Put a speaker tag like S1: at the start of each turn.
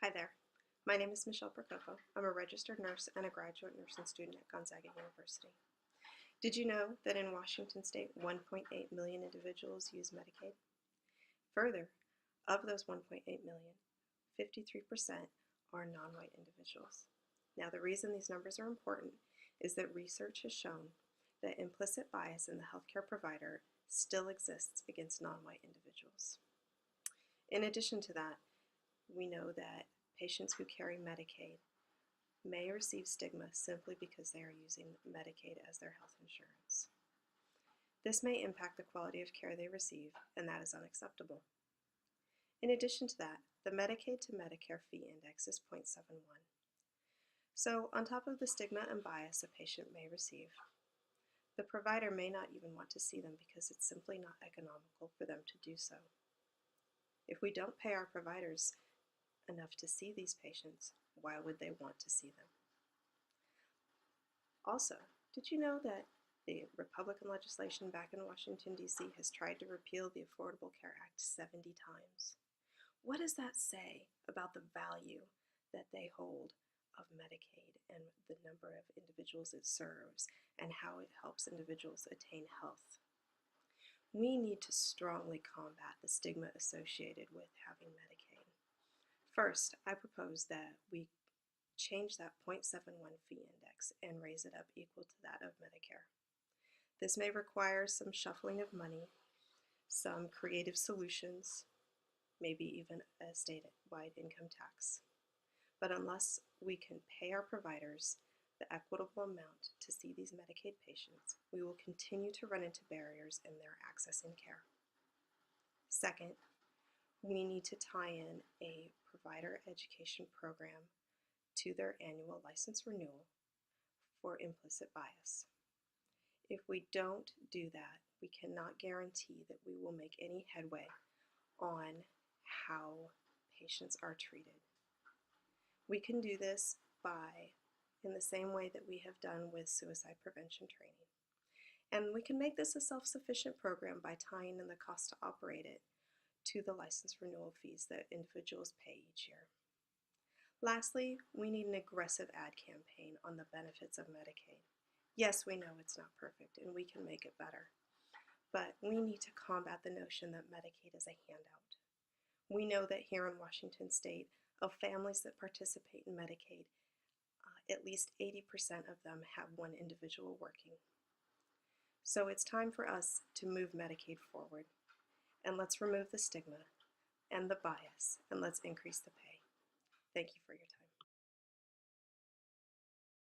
S1: Hi there. My name is Michelle Percopo. I'm a registered nurse and a graduate nursing student at Gonzaga University. Did you know that in Washington state, 1.8 million individuals use Medicaid? Further, of those 1.8 million, 53% are non-white individuals. Now, the reason these numbers are important is that research has shown that implicit bias in the healthcare provider still exists against non-white individuals. In addition to that, we know that patients who carry Medicaid may receive stigma simply because they are using Medicaid as their health insurance. This may impact the quality of care they receive, and that is unacceptable. In addition to that, the Medicaid to Medicare fee index is 0.71. So, on top of the stigma and bias a patient may receive, the provider may not even want to see them because it's simply not economical for them to do so. If we don't pay our providers enough to see these patients, why would they want to see them? Also, did you know that the Republican legislation back in Washington, D.C. has tried to repeal the Affordable Care Act 70 times? What does that say about the value that they hold of Medicaid and the number of individuals it serves and how it helps individuals attain health? We need to strongly combat the stigma associated with having Medicaid. First, I propose that we change that 0.71 fee index and raise it up equal to that of Medicare. This may require some shuffling of money, some creative solutions, maybe even a statewide income tax. But unless we can pay our providers the equitable amount to see these Medicaid patients, we will continue to run into barriers in their accessing care. Second, we need to tie in a provider education program to their annual license renewal for implicit bias. If we don't do that, we cannot guarantee that we will make any headway on how patients are treated. We can do this in the same way that we have done with suicide prevention training. And we can make this a self-sufficient program by tying in the cost to operate it to the license renewal fees that individuals pay each year. Lastly, we need an aggressive ad campaign on the benefits of Medicaid. Yes, we know it's not perfect and we can make it better, but we need to combat the notion that Medicaid is a handout. We know that here in Washington state, of families that participate in Medicaid, at least 80% of them have one individual working. So it's time for us to move Medicaid forward, and let's remove the stigma and the bias, and let's increase the pay. Thank you for your time.